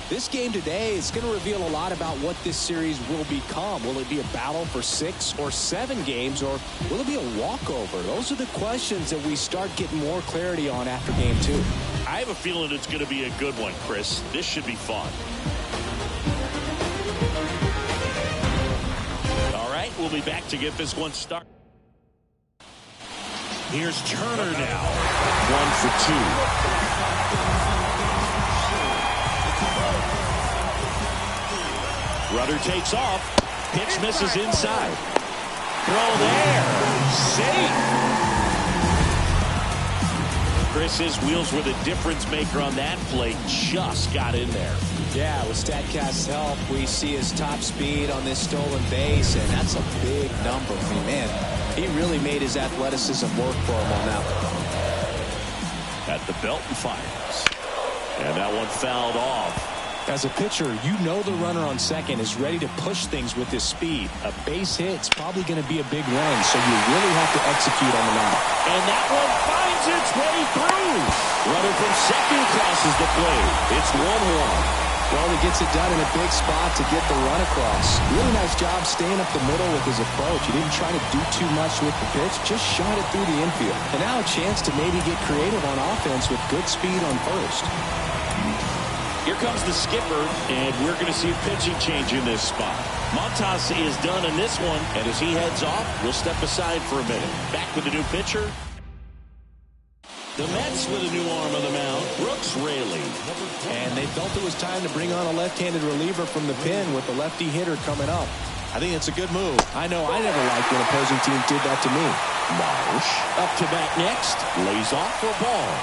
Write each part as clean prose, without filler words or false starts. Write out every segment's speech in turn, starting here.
This game today is going to reveal a lot about what this series will become. Will it be a battle for 6 or 7 games, or will it be a walkover? Those are the questions that we start getting more clarity on after game 2. I have a feeling it's going to be a good one, Chris. This should be fun. All right, we'll be back to get this one started. Here's Turner now. 1 for 2. Rudder takes off. Pitch misses inside. Throw there. Safe. Chris, his wheels were the difference maker on that play. Just got in there. Yeah, with StatCast's help, we see his top speed on this stolen base, and that's a big number. I mean, man, he really made his athleticism work for him on that one. At the belt and fires. And that one fouled off. As a pitcher, you know the runner on second is ready to push things with his speed. A base hit's probably going to be a big run, so you really have to execute on the mound. And that one finds its way through. Runner from second crosses the plate. It's 1-1. Well, he gets it done in a big spot to get the run across. Really nice job staying up the middle with his approach. He didn't try to do too much with the pitch, just shot it through the infield. And now a chance to maybe get creative on offense with good speed on first. Here comes the skipper, and we're going to see a pitching change in this spot. Montas is done in this one, and as he heads off, we'll step aside for a minute. Back with the new pitcher. The Mets with a new arm on the mound, Brooks Raley. And they felt it was time to bring on a left-handed reliever from the pen with the lefty hitter coming up. I think it's a good move. I know I never liked when opposing teams did that to me. Marsh up to bat next, lays off for a ball.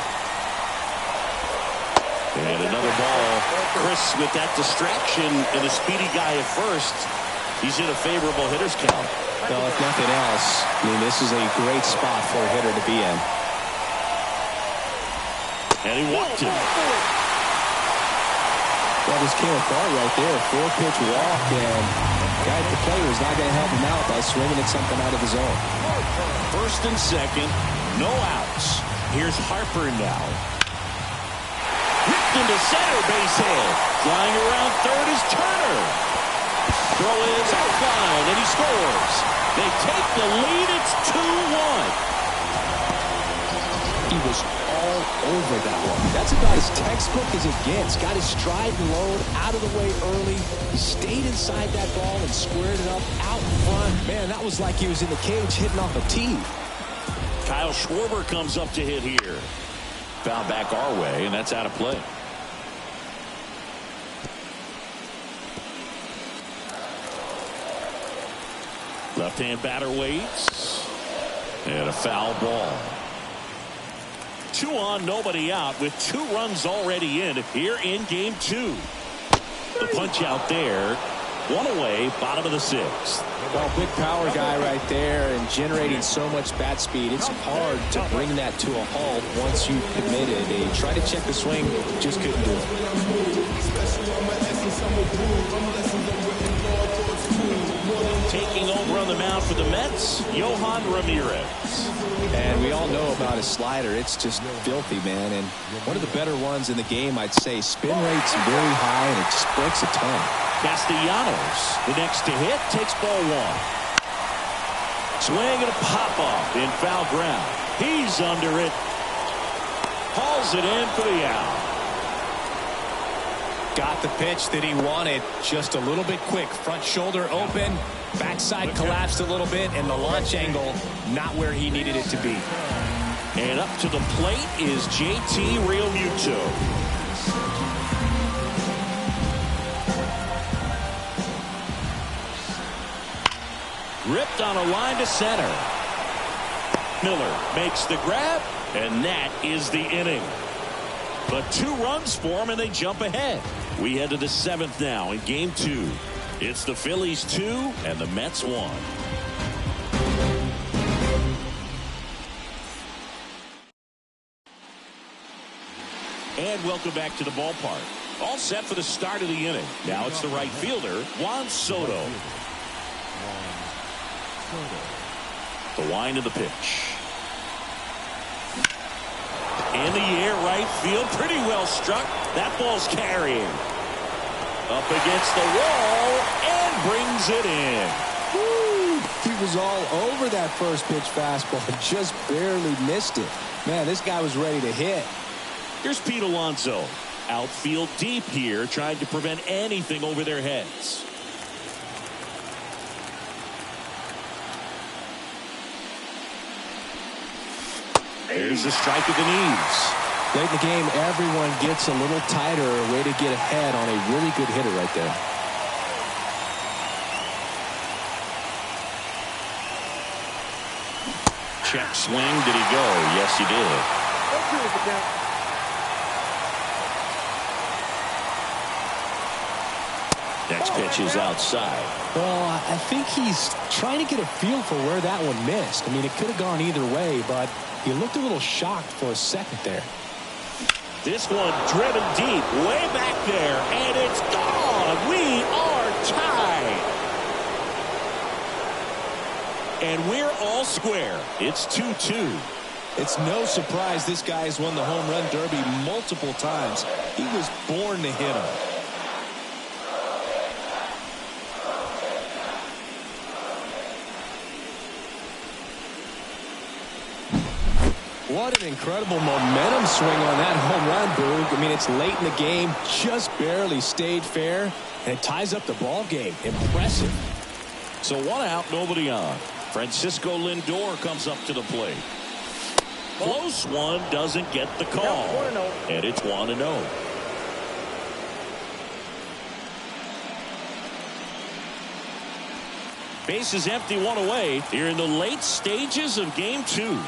And another ball. Chris with that distraction and a speedy guy at first. He's in a favorable hitter's count. Well, if nothing else, I mean, this is a great spot for a hitter to be in. And he walked him. Well, this came apart right there. 4-pitch walk, and the guy at the plate was not going to help him out by swinging at something out of his own. First and second, no outs. Here's Harper now. Ripped into center, base hit. Flying around third is Turner. Throw is outline, and he scores. They take the lead. It's 2-1. He was all over that one. That's about as textbook as it gets. Got his stride and load out of the way early. He stayed inside that ball and squared it up out front. Man, that was like he was in the cage hitting off a tee. Kyle Schwarber comes up to hit here. Foul back our way, and that's out of play. Left-hand batter waits. And a foul ball. 2 on, nobody out with 2 runs already in here in game 2. The punch out there. 1 away, bottom of the 6th. Well, big power guy right there and generating so much bat speed. It's hard to bring that to a halt once you've committed. They tried to check the swing, just couldn't do it. Taking over on the mound for the Mets, Yohan Ramirez. And we all know about his slider. It's just filthy, man. And one of the better ones in the game, I'd say. Spin rate's very high, and it just breaks a ton. Castellanos, the next to hit, takes ball 1. Swing and a pop-off in foul ground. He's under it. Hauls it in for the out. Got the pitch that he wanted, just a little bit quick. Front shoulder open, backside collapsed a little bit, and the launch angle not where he needed it to be. And up to the plate is JT Realmuto. Ripped on a line to center. Miller makes the grab, and that is the inning. But 2 runs for him, and they jump ahead. We head to the 7th now in game 2. It's the Phillies 2 and the Mets 1. And welcome back to the ballpark. All set for the start of the inning. Now it's the right fielder, Juan Soto. The wind of the pitch. In the air, right field, pretty well struck. That ball's carrying. against the wall and brings it in. Woo! He was all over that first pitch fastball, just barely missed it. Man, this guy was ready to hit. Here's Pete Alonso. Outfield deep here, trying to prevent anything over their heads. There's a strike at the knees. Late in the game, everyone gets a little tighter. A way to get ahead on a really good hitter right there. Check swing. Did he go? Yes, he did. Next pitch is outside. Well, I think he's trying to get a feel for where that one missed. I mean, it could have gone either way, but he looked a little shocked for a second there. This one driven deep, way back there, and it's gone. We are tied. And we're all square. It's 2-2. It's no surprise this guy has won the home run derby multiple times. He was born to hit them. What an incredible momentum swing on that home run, Boog. I mean, it's late in the game, just barely stayed fair, and it ties up the ball game. Impressive. So 1 out, nobody on. Francisco Lindor comes up to the plate. Close one, doesn't get the call. And it's 1-0. Base is empty, 1 away. Here in the late stages of game 2.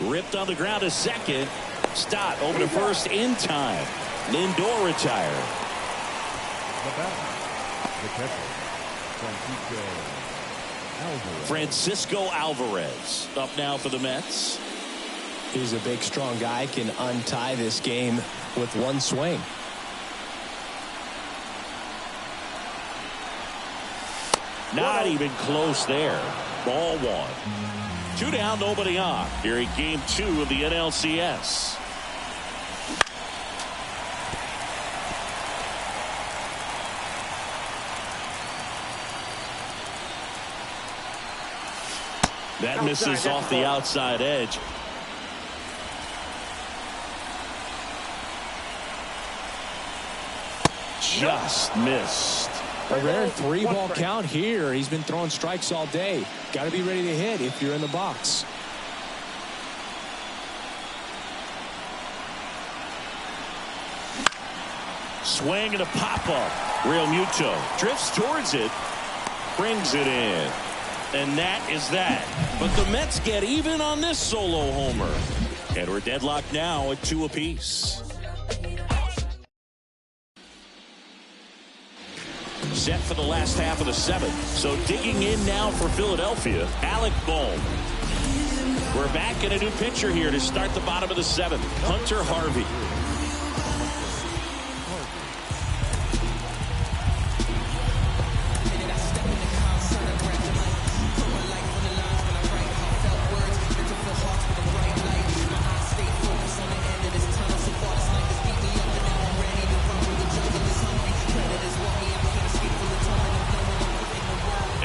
Ripped on the ground to second. Stott over to first in time. Lindor retired. Francisco Alvarez up now for the Mets. He's a big, strong guy. Can untie this game with one swing. Not even close there. Ball 1. 2 down, nobody on. Here in game 2 of the NLCS. That misses off the outside edge. Just missed. A rare 3-ball count here. He's been throwing strikes all day. Got to be ready to hit if you're in the box. Swing and a pop-up. Real Muto drifts towards it. Brings it in. And that is that. But the Mets get even on this solo homer. And we're deadlocked now at 2 apiece. Set for the last half of the 7th. So digging in now for Philadelphia, Alec Bohm. We're back in a new pitcher here to start the bottom of the 7th. Hunter Harvey.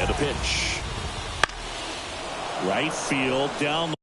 And a pitch. Right field down.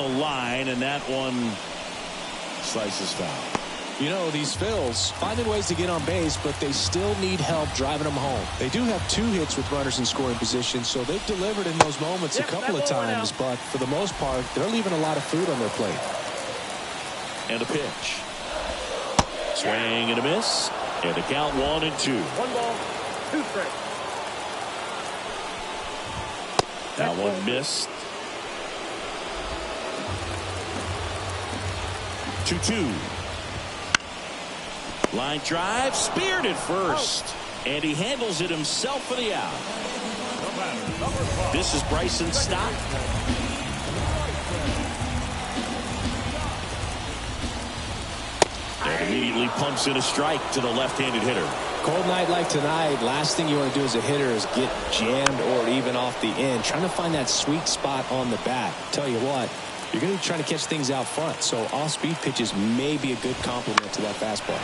line, and that one slices foul. You know, these Phils finding ways to get on base, but they still need help driving them home. They do have 2 hits with runners in scoring position, so they've delivered in those moments a couple of times, but for the most part, they're leaving a lot of food on their plate. And a pitch. Swing and a miss. And the count 1-2. 1 ball, 2 strikes. That one missed. 2-2. Line drive, speared at first. And he handles it himself for the out. This is Bryson Stott. And immediately pumps in a strike to the left-handed hitter. Cold night like tonight, last thing you want to do as a hitter is get jammed or even off the end. Trying to find that sweet spot on the bat. Tell you what, you're going to be trying to catch things out front, so off-speed pitches may be a good complement to that fastball.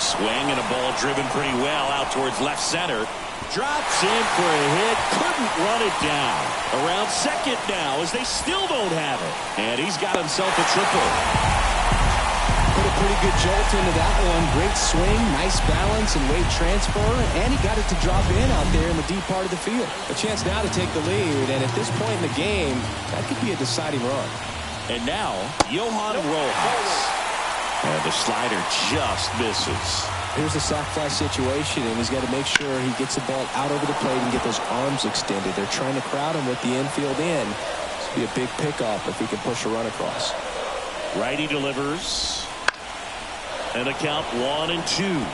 Swing and a ball driven pretty well out towards left center. Drops in for a hit. Couldn't run it down. Around second now as they still don't have it. And he's got himself a triple. Put a pretty good jolt into that one. Great swing, nice balance and weight transfer, and he got it to drop in out there in the deep part of the field. A chance now to take the lead, and at this point in the game, that could be a deciding run. And now, Johan Rojas. And the slider just misses. Here's a sac fly situation, and he's got to make sure he gets the ball out over the plate and get those arms extended. They're trying to crowd him with the infield in. This would be a big pickoff if he can push a run across. Righty delivers. And a count 1-2.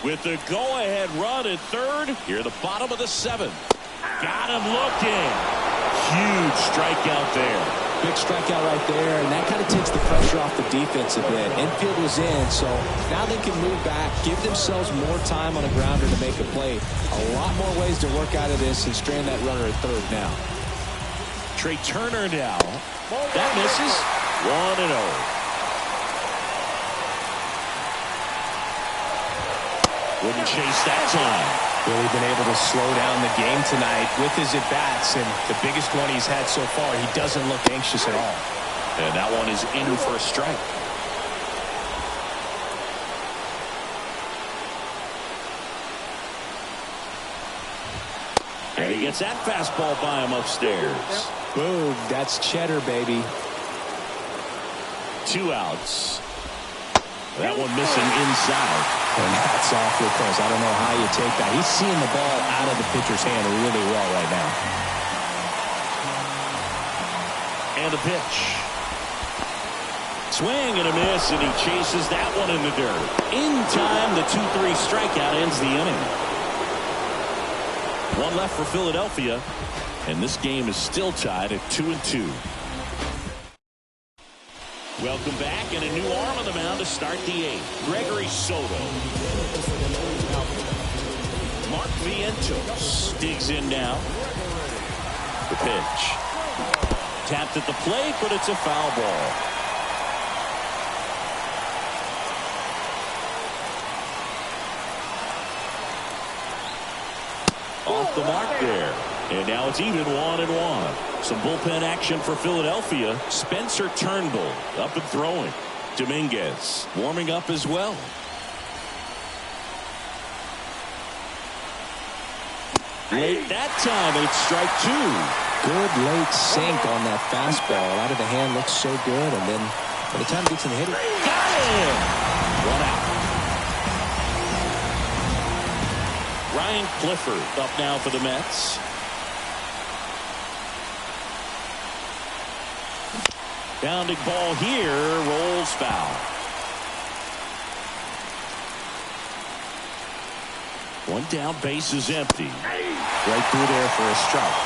With the go-ahead run at third, here at the bottom of the 7th. Got him looking. Huge strikeout there. Big strikeout right there, and that kind of takes the pressure off the defense a bit. Infield was in, so now they can move back, give themselves more time on a grounder to make a play. A lot more ways to work out of this and strand that runner at third now. Trey Turner now. That misses. 1-0. Wouldn't chase that time. Really been able to slow down the game tonight with his at-bats, and the biggest one he's had so far. He doesn't look anxious at all. And that one is in for a strike. And he gets that fastball by him upstairs. Boom, that's cheddar, baby. 2 outs. That one missing inside. And that's awfully close. I don't know how you take that. He's seeing the ball out of the pitcher's hand really well right now. And a pitch. Swing and a miss, and he chases that one in the dirt. In time, the 2-3 strikeout ends the inning. 1 left for Philadelphia, and this game is still tied at 2-2. Welcome back, and a new arm on the mound to start the 8th. Gregory Soto. Mark Vientos digs in now. The pitch. Tapped at the plate, but it's a foul ball. Off the mark there. And now it's even 1-1. Some bullpen action for Philadelphia. Spencer Turnbull up and throwing. Dominguez warming up as well. Late that time, and it's strike 2. Good late sink on that fastball. Out of the hand looks so good, and then by the time it gets in the hitter. Got him! 1 out. Ryan Clifford up now for the Mets. Bounding ball here, rolls foul. One down, base is empty. Right through there for a strike.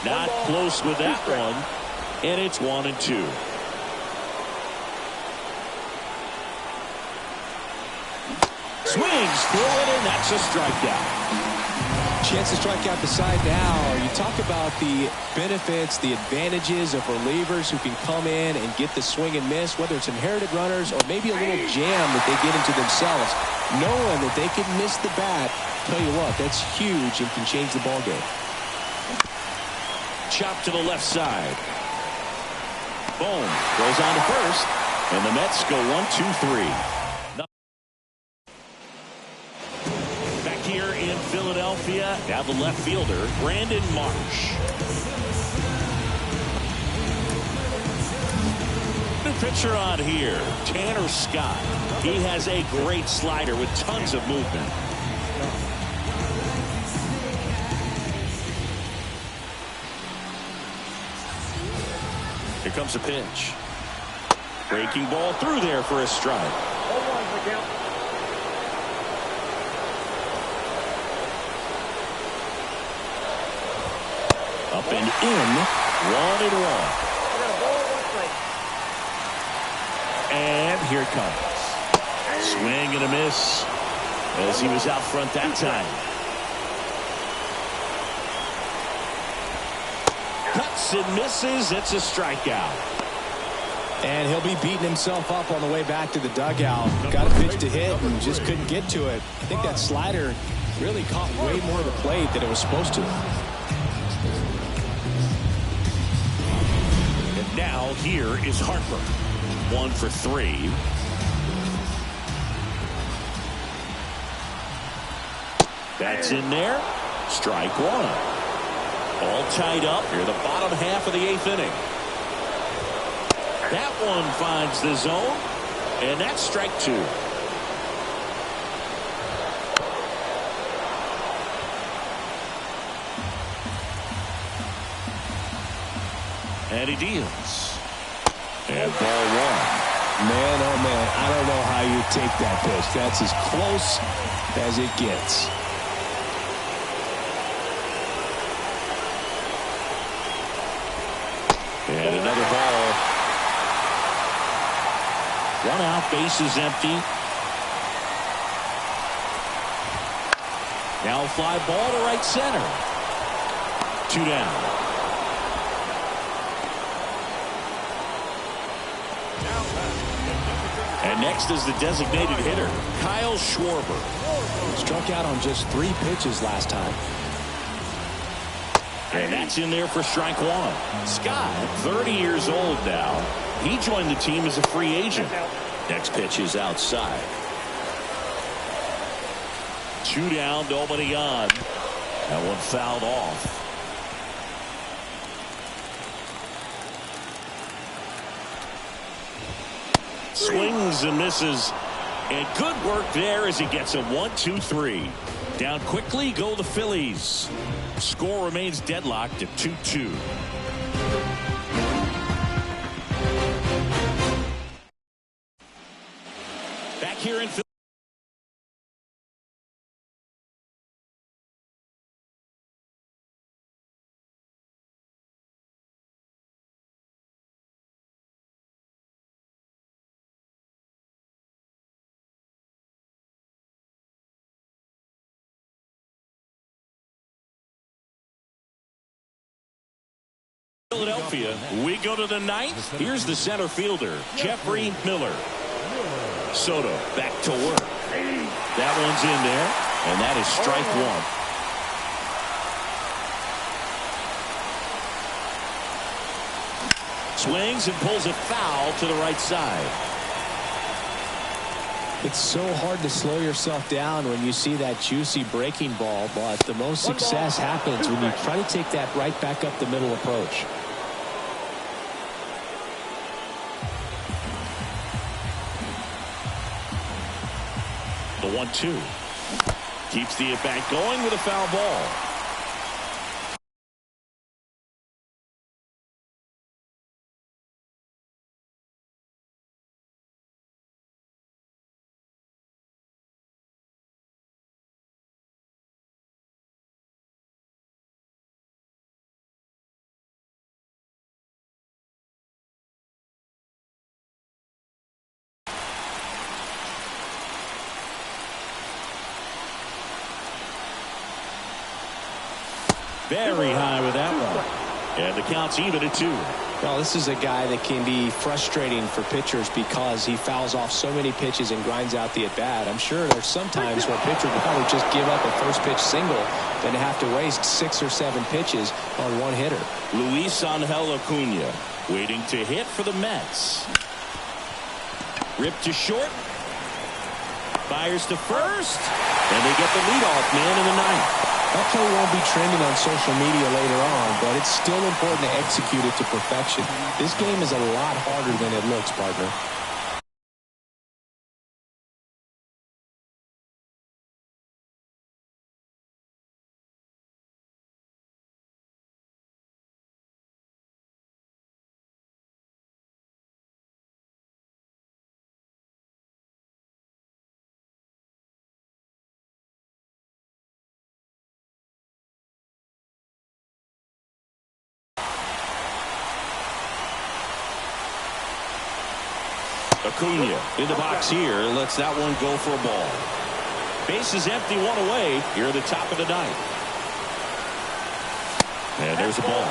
Not close with that one, and it's 1-2. Swings through it, and that's a strikeout. Chance to strike out the side now. You talk about the benefits, the advantages of relievers who can come in and get the swing and miss, whether it's inherited runners or maybe a little jam that they get into themselves. Knowing that they can miss the bat, tell you what, that's huge and can change the ball game. Chop to the left side. Boom. Goes on to first. And the Mets go 1-2-3. Here in Philadelphia, now the left fielder, Brandon Marsh. New pitcher on here, Tanner Scott. He has a great slider with tons of movement. Here comes a pitch. Breaking ball through there for a strike. Up and in, 1-1. And here it comes. Swing and a miss as he was out front that time. Cuts and misses. It's a strikeout. And he'll be beating himself up on the way back to the dugout. Got a pitch to hit and just couldn't get to it. I think that slider really caught way more of the plate than it was supposed to. Now here is Harper. 1 for 3. That's in there. Strike 1. All tied up here, the bottom half of the 8th inning. That one finds the zone, and that's strike 2. And he deals. And ball 1. Man, oh man, I don't know how you take that pitch. That's as close as it gets. And another ball. 1 out, base is empty. Now fly ball to right center. 2 down. And next is the designated hitter, Kyle Schwarber. Struck out on just 3 pitches last time. And that's in there for strike 1. Scott, 30 years old now. He joined the team as a free agent. Next pitch is outside. 2 down, nobody on. That one fouled off. Swings and misses. And good work there as he gets a 1-2-3. Down quickly go the Phillies. Score remains deadlocked at 2-2. Back here in Philadelphia. We go to the 9th. Here's the center fielder, Jeffrey Miller. Soto back to work. That one's in there, and that is strike 1. Swings and pulls it foul to the right side. It's so hard to slow yourself down when you see that juicy breaking ball, but the most success happens when you try to take that right back up the middle approach. The 1-2. Keeps the at-bat going with a foul ball. Very high with that one. And the count's even at 2. Well, this is a guy that can be frustrating for pitchers because he fouls off so many pitches and grinds out the at-bat. I'm sure there's some times where a pitcher would rather just give up a first pitch single than to have to waste 6 or 7 pitches on one hitter. Luis Angel Acuna waiting to hit for the Mets. Ripped to short. Fires to first. And they get the leadoff man in the ninth. That play won't be trending on social media later on, but it's still important to execute it to perfection. This game is a lot harder than it looks, partner. Acuna in the box here, lets that one go for a ball. Base is empty, 1 away here at the top of the ninth. And there's a ball.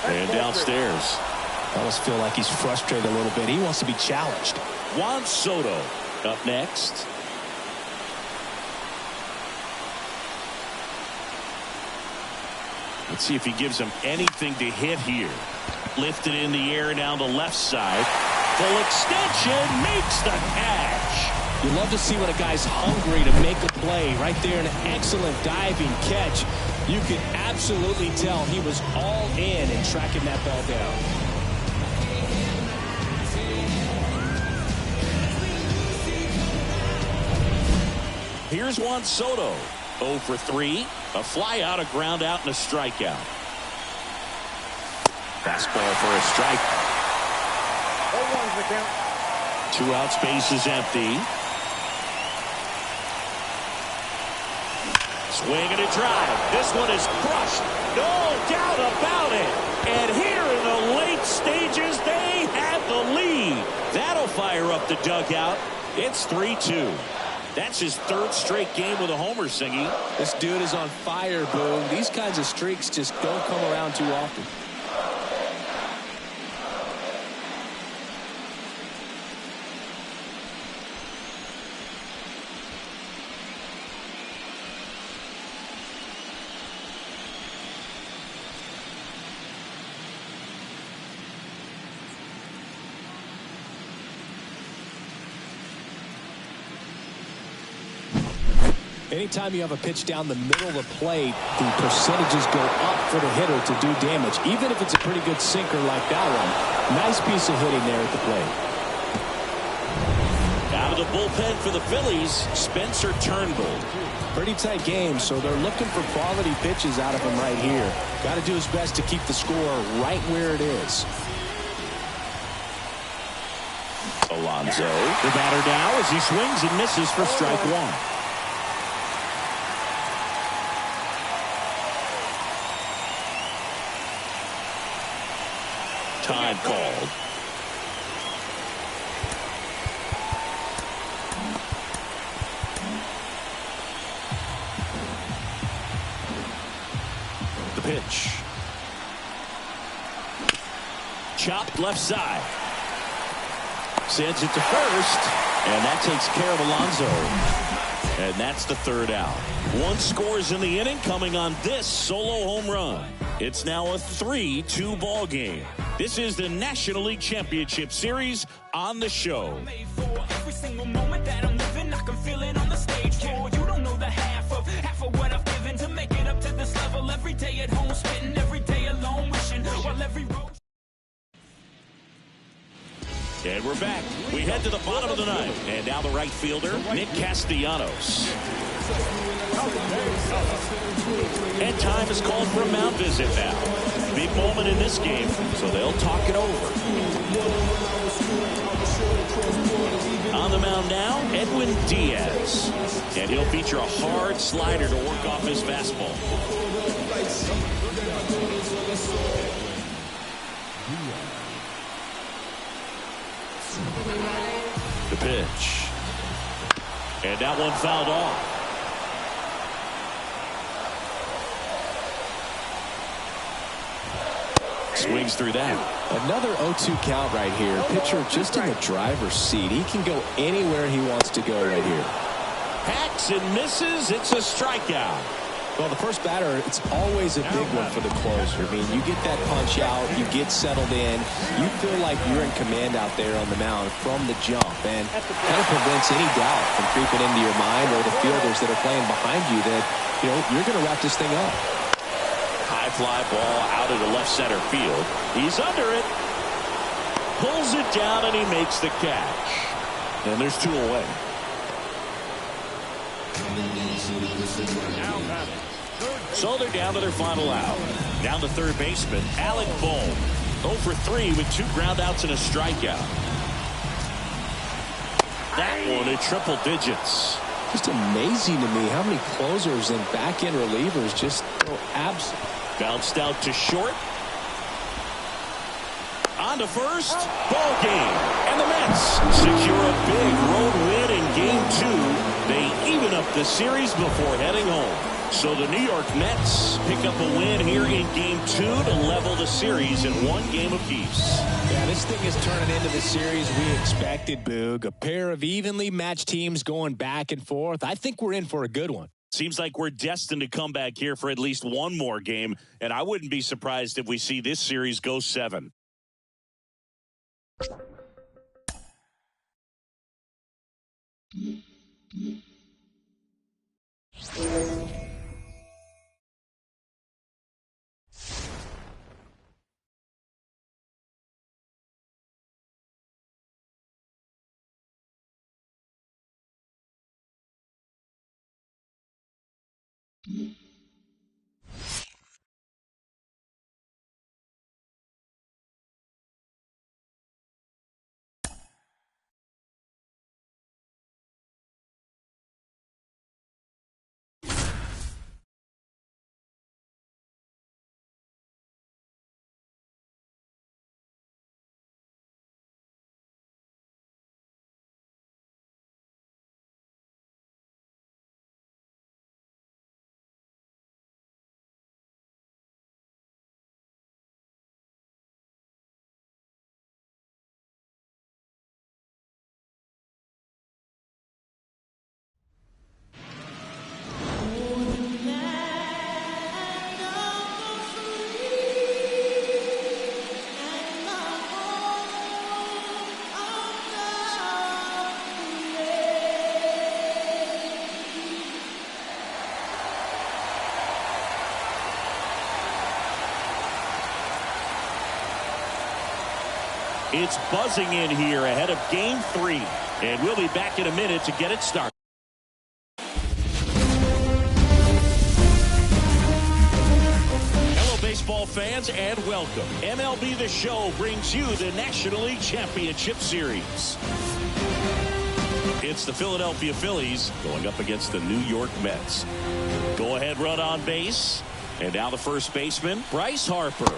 And downstairs. I almost feel like he's frustrated a little bit. He wants to be challenged. Juan Soto up next. Let's see if he gives him anything to hit here. Lifted in the air down the left side. Full extension, makes the catch. You love to see when a guy's hungry to make a play. Right there, an excellent diving catch. You could absolutely tell he was all in tracking that ball down. Here's Juan Soto. 0 for 3. A fly out, a ground out, and a strikeout. Fastball for a strike. 0-1's the count. 2 outs, base is empty. Swing and a drive. This one is crushed. No doubt about it. And here in the late stages, they have the lead. That'll fire up the dugout. It's 3-2. That's his 3rd straight game with a homer, Singy. This dude is on fire, Boone. These kinds of streaks just don't come around too often. Anytime you have a pitch down the middle of the plate, the percentages go up for the hitter to do damage, even if it's a pretty good sinker like that one. Nice piece of hitting there at the plate. Out of the bullpen for the Phillies, Spencer Turnbull. Pretty tight game, so they're looking for quality pitches out of him right here. Got to do his best to keep the score right where it is. Alonso, the batter now as he swings and misses for strike 1. Time called. The pitch. Chopped left side. Sends it to first. And that takes care of Alonso. And that's the 3rd out. 1 scores in the inning coming on this solo home run. It's now a 3-2 ball game. This is the National League Championship Series on the show. Every single moment that I'm living, I can feel it on the stage. You don't know the half of what I've given to make it up to this level. Every day at home, spitting every day alone, wishing while every road. And we're back. We head to the bottom of the ninth. And now the right fielder, Nick Castellanos. And time is called for a mound visit now. Big moment in this game, so they'll talk it over. On the mound now, Edwin Diaz. And he'll feature a hard slider to work off his fastball. pitch. And that one fouled off. Swings through that. Another 0-2 count right here. Pitcher just in the driver's seat. He can go anywhere he wants to go right here. Hacks and misses. It's a strikeout. Well, the first batter, it's always a big one for the closer. I mean, you get that punch out, you get settled in, you feel like you're in command out there on the mound from the jump, and kind of prevents any doubt from creeping into your mind or the fielders that are playing behind you that, you know, you're going to wrap this thing up. High fly ball out into left center field. He's under it. Pulls it down and he makes the catch. And there's 2 away. So they're down to their final out. Down to third baseman Alec Bohm. 0 for 3 with 2 groundouts and a strikeout. That one at triple digits. Just amazing to me how many closers and back-end relievers just go absent. Bounced out to short. On to first. Ball game. And the Mets secure a big road win in Game 2. They even up the series before heading home. So the New York Mets pick up a win here in Game 2 to level the series in 1 game apiece. Yeah, this thing is turning into the series we expected, Boog. A pair of evenly matched teams going back and forth. I think we're in for a good one. Seems like we're destined to come back here for at least 1 more game, and I wouldn't be surprised if we see this series go 7. It's buzzing in here ahead of Game 3. And we'll be back in a minute to get it started. Hello, baseball fans, and welcome. MLB The Show brings you the National League Championship Series. It's the Philadelphia Phillies going up against the New York Mets. Go-ahead run on base. And now the first baseman, Bryce Harper.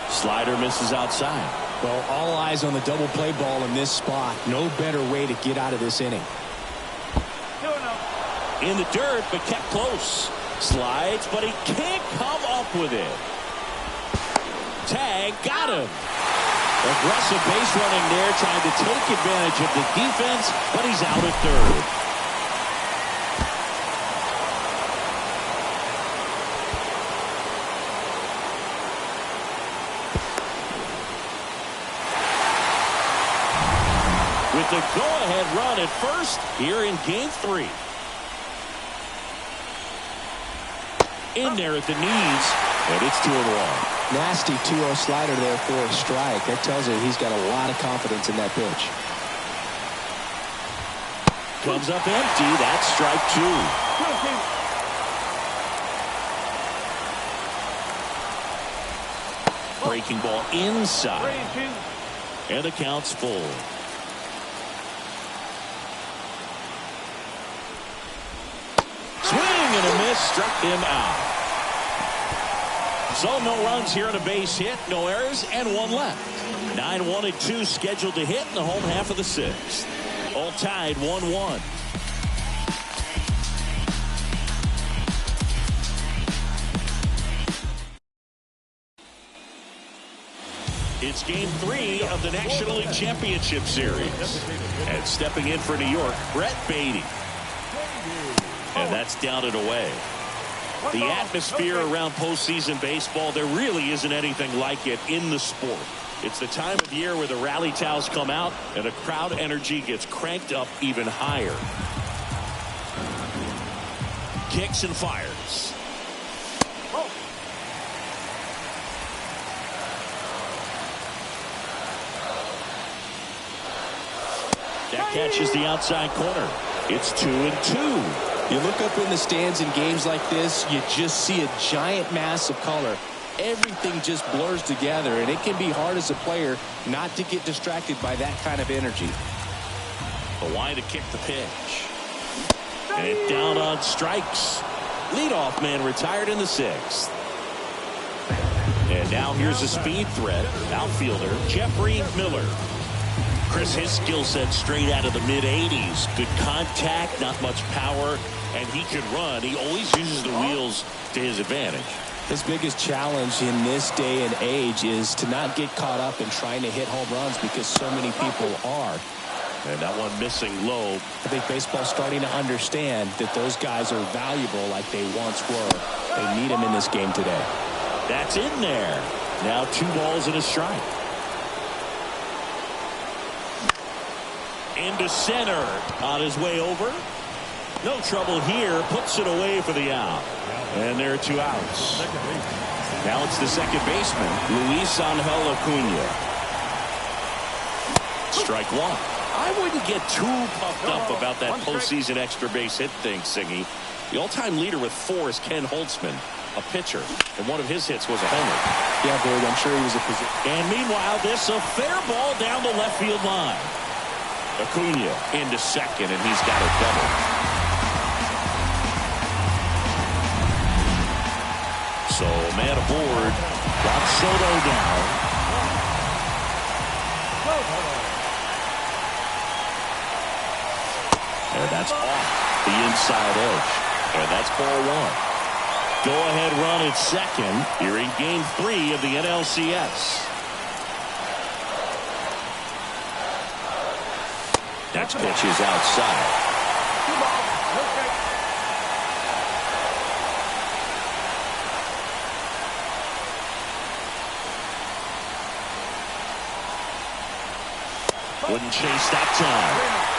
Slider misses outside. Well, all eyes on the double play ball in this spot. No better way to get out of this inning. In the dirt, but kept close. Slides, but he can't come up with it. Tag, got him. Aggressive base running there, trying to take advantage of the defense, but he's out at third. With the go-ahead run at first here in Game 3. In there at the knees, and it's 2-1. Nasty 2-0 slider there for a strike. That tells you he's got a lot of confidence in that pitch. Comes up empty. That's strike 2. Breaking ball inside. And the count's full. Swing and a miss, struck him out. So no runs here on a base hit, no errors, and 1 left. 9-1 and 2 scheduled to hit in the home half of the 6th. 0 All tied 1-1. It's game 3 of the National League Championship Series. And stepping in for New York, Brett Beatty. And that's down and away. The atmosphere around postseason baseball, there really isn't anything like it in the sport. It's the time of year where the rally towels come out and the crowd energy gets cranked up even higher. Kicks and fires. That catches the outside corner. It's 2-2. You look up in the stands in games like this, you just see a giant mass of color. Everything just blurs together, and it can be hard as a player not to get distracted by that kind of energy. The line to kick the pitch. And down on strikes. Leadoff man retired in the 6th. And now here's a speed threat. Outfielder Jeffrey Miller. Chris, his skill set straight out of the mid-80s. Good contact, not much power, and he can run. He always uses the wheels to his advantage. His biggest challenge in this day and age is to not get caught up in trying to hit home runs because so many people are. And that one missing low. I think baseball's starting to understand that those guys are valuable like they once were. They need them in this game today. That's in there. Now 2 balls and a strike. Into center on his way over. No trouble here. Puts it away for the out. And there are 2 outs. Now it's the second baseman, Luis Angel Acuna. Strike 1. I wouldn't get too puffed up about that postseason extra base hit thing, Siggy. The all-time leader with 4 is Ken Holtzman, a pitcher, and one of his hits was a homer. Yeah, Boyd, I'm sure he was a position. And meanwhile, this a fair ball down the left field line. Acuna into second, and he's got a double. So, man aboard. Got Soto down. And that's off the inside edge. And that's ball 1. Go-ahead run at second here in game 3 of the NLCS. Next pitch is outside. 2 balls, no strike. Wouldn't chase that time.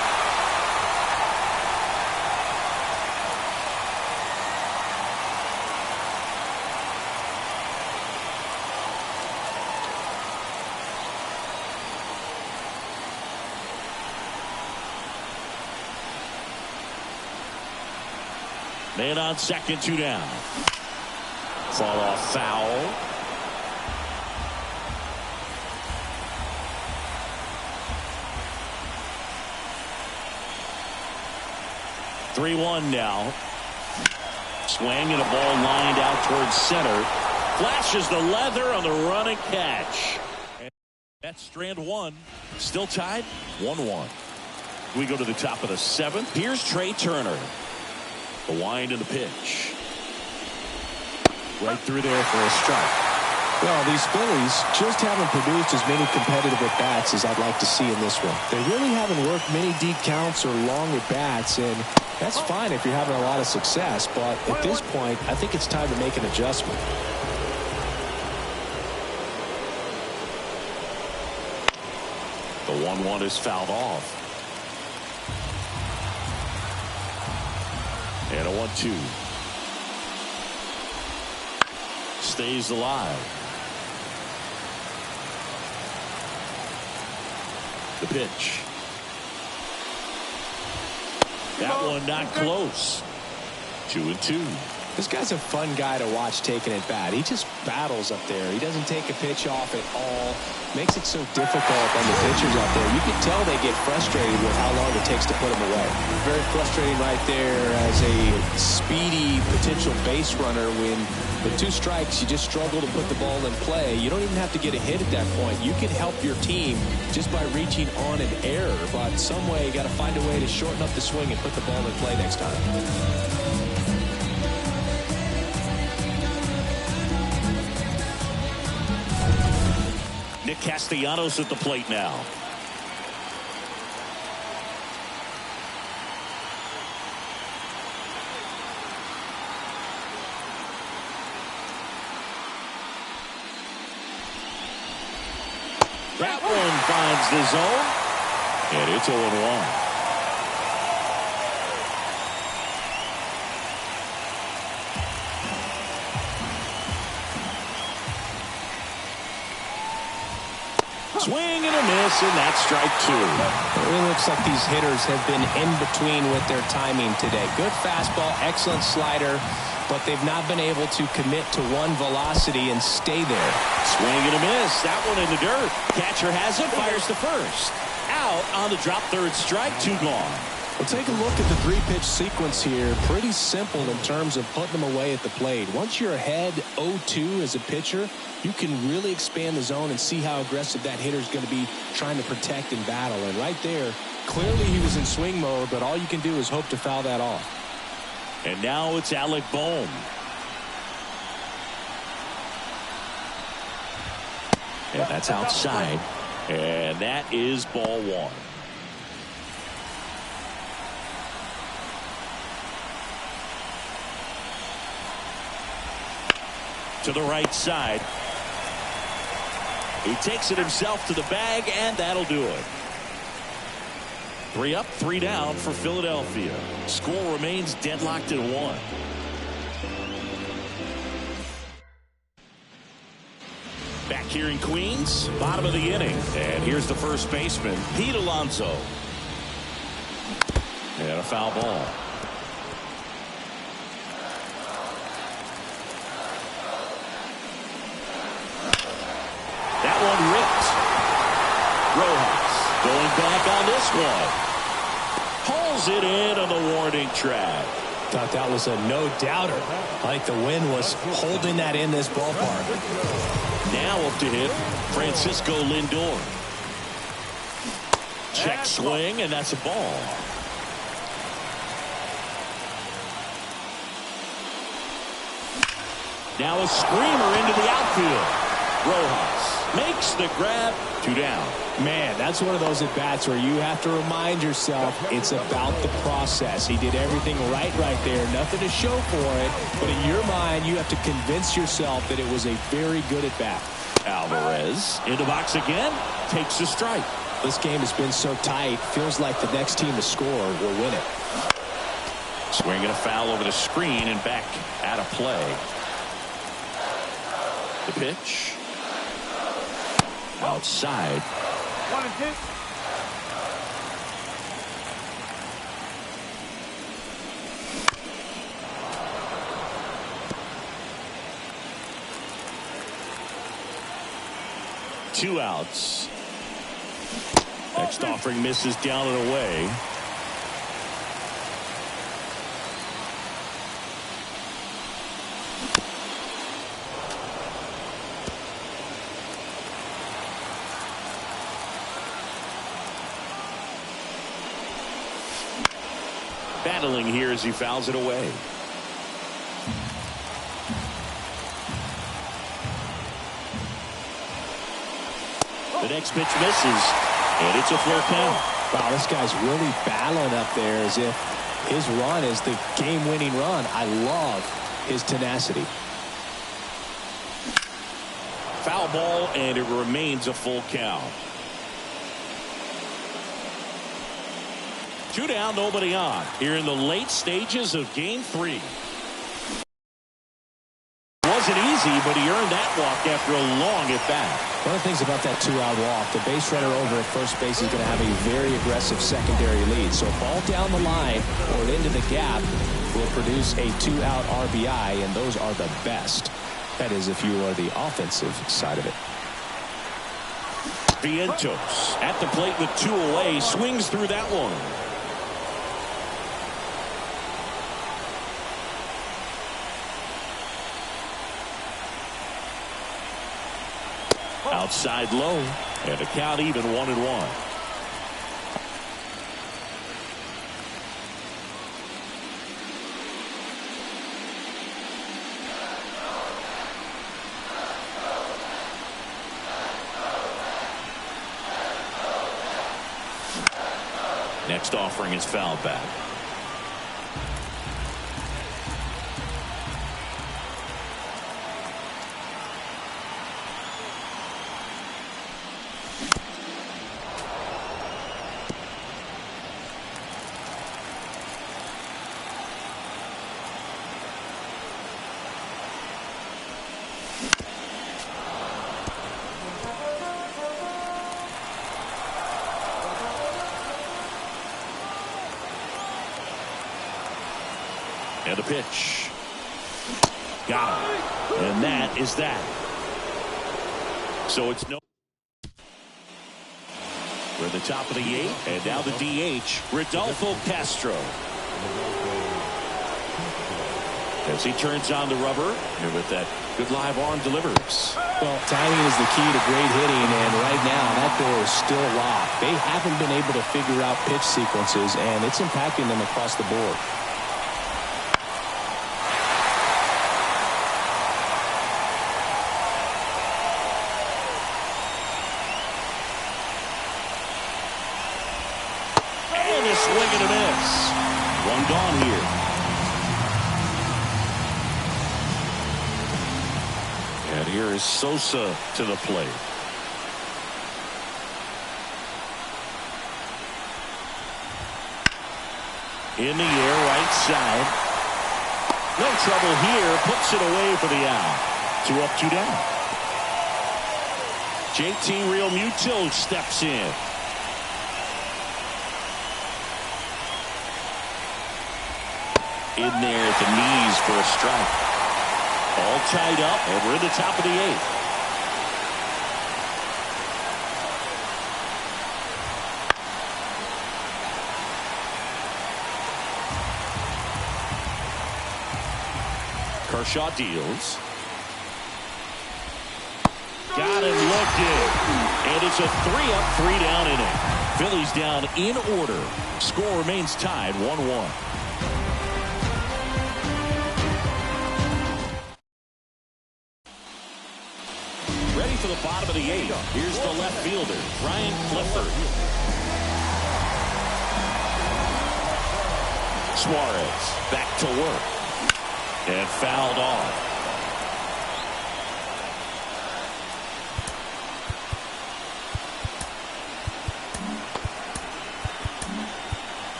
Man on second, 2 down. Fall off foul. (3-1) now. Swing and a ball lined out towards center. Flashes the leather on the run and catch. And that's strand 1. Still tied 1-1. We go to the top of the 7th. Here's Trey Turner. The wind and the pitch. Right through there for a strike. Well, these Phillies just haven't produced as many competitive at-bats as I'd like to see in this one. They really haven't worked many deep counts or long at-bats, and that's fine if you're having a lot of success, but at this point, I think it's time to make an adjustment. The 1-1 is fouled off. And a 1-2. Stays alive. The pitch. That one not close. 2-2. This guy's a fun guy to watch taking at bat. He just battles up there. He doesn't take a pitch off at all. Makes it so difficult on the pitchers out there. You can tell they get frustrated with how long it takes to put him away. Very frustrating right there as a speedy potential base runner. When with 2 strikes, you just struggle to put the ball in play. You don't even have to get a hit at that point. You can help your team just by reaching on an error. But some way, you got to find a way to shorten up the swing and put the ball in play next time. Nick Castellanos at the plate now. That one finds the zone, and it's 0-1. Swing and a miss, and that's strike 2. It really looks like these hitters have been in between with their timing today. Good fastball, excellent slider, but they've not been able to commit to one velocity and stay there. Swing and a miss. That one in the dirt. Catcher has it, fires to first. Out on the drop, 3rd strike, 2 gone. Well, take a look at the 3-pitch sequence here. Pretty simple in terms of putting them away at the plate. Once you're ahead 0-2 as a pitcher, you can really expand the zone and see how aggressive that hitter is going to be trying to protect and battle. And right there, clearly he was in swing mode, but all you can do is hope to foul that off. And now it's Alec Bohm. And that's outside. And that is ball 1. To the right side. He takes it himself to the bag, and that'll do it. 3 up, 3 down for Philadelphia. Score remains deadlocked at 1. Back here in Queens, bottom of the inning. And here's the first baseman, Pete Alonso. And a foul ball. That one ripped. Rojas going back on this one. Pulls it in on the warning track. Thought that was a no-doubter. Like the wind was holding that in this ballpark. Now up to hit Francisco Lindor. Check swing, and that's a ball. Now a screamer into the outfield. Rojas makes the grab. 2 down. Man, that's one of those at-bats where you have to remind yourself it's about the process. He did everything right there. Nothing to show for it. But in your mind, you have to convince yourself that it was a very good at-bat. Alvarez in the box again. Takes a strike. This game has been so tight. Feels like the next team to score will win it. Swing and a foul over the screen and back out of play. The pitch. Outside. 1-2. Two outs. Next offering misses down and away. Battling here as he fouls it away. The next pitch misses, and it's a full count. Wow, this guy's really battling up there as if his run is the game-winning run. I love his tenacity. Foul ball, and it remains a full count. 2 down, nobody on. Here in the late stages of Game 3. Wasn't easy, but he earned that walk after a long at-bat. One of the things about that 2-out walk, the base runner over at first base is going to have a very aggressive secondary lead. So ball down the line or into the gap, will produce a 2-out RBI, and those are the best. That is, if you are the offensive side of it. Vientos at the plate with 2 away, swings through that one. Outside low, and a count even 1-1. Next offering is fouled back. And a pitch. Got him. And that is that. So it's no. We're at the top of the 8th, and now the DH, Rodolfo Castro. As he turns on the rubber, and with that good live arm delivers. Well, timing is the key to great hitting, and right now that door is still locked. They haven't been able to figure out pitch sequences, and it's impacting them across the board. Swing and a miss. One gone here. And here is Sosa to the plate. In the air, right side. No trouble here. Puts it away for the out. 2 up, 2 down. JT Realmuto steps in. In there at the knees for a strike. All tied up, and we're at the top of the 8th. Kershaw deals. Got him looking. And it's a 3 up, 3 down inning. Phillies down in order. Score remains tied 1-1. Ready for the bottom of the 8th. Here's the left fielder, Ryan Clifford. Suarez back to work. And fouled off.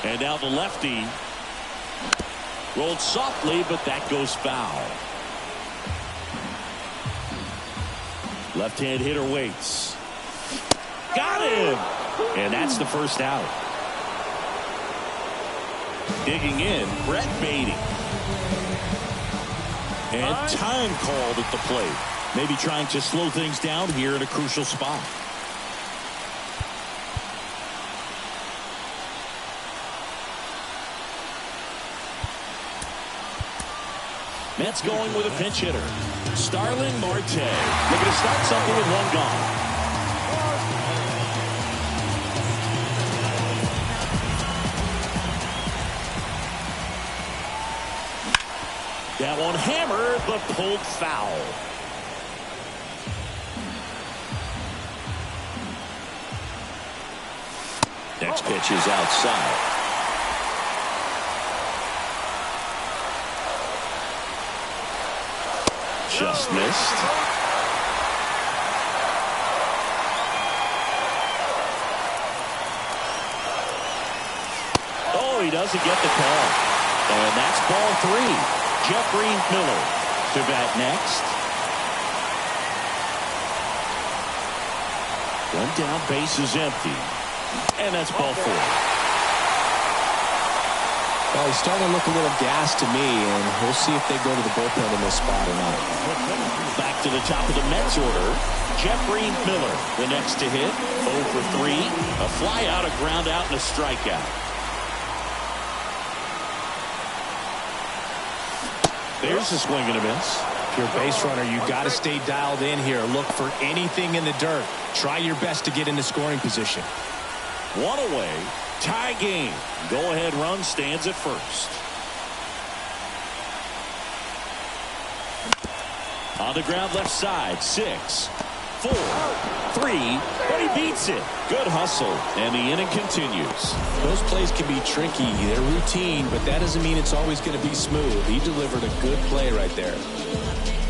And now the lefty rolled softly, but that goes foul. Left-hand hitter waits. Got him! And that's the first out. Digging in, Brett Beatty. And time called at the plate. Maybe trying to slow things down here in a crucial spot. Mets going with a pinch hitter. Starling Marte. Looking to start something with 1 gone. That one hammered, but pulled foul. Next pitch is outside. Just missed. Oh, he doesn't get the call. And that's ball 3. Jeffrey Miller to bat next. One down, base is empty. And that's ball 4. Well, he's starting to look a little gassed to me, and we'll see if they go to the bullpen in this spot or not. Back to the top of the Mets order. Jeffrey Miller, the next to hit. 0 for 3. A fly out, a ground out, and a strikeout. There's a swing and a miss. If you're a base runner, you got to stay dialed in here. Look for anything in the dirt. Try your best to get into scoring position. One away. Tie game. Go-ahead run stands at first. On the ground left side. 6, 4, 3, but he beats it. Good hustle, and the inning continues. Those plays can be tricky. They're routine, but that doesn't mean it's always going to be smooth. He delivered a good play right there.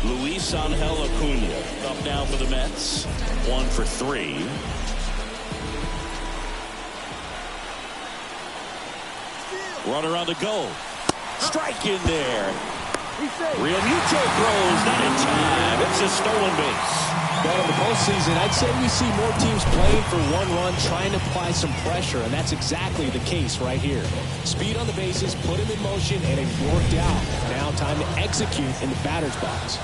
Luis Angel Acuna up now for the Mets. 1 for 3. Runner on the go. Strike in there. Real Muto throws, not in time. It's a stolen base. Well, in the postseason, I'd say we see more teams playing for one run, trying to apply some pressure, and that's exactly the case right here. Speed on the bases, put him in motion, and it worked out. Now time to execute in the batter's box.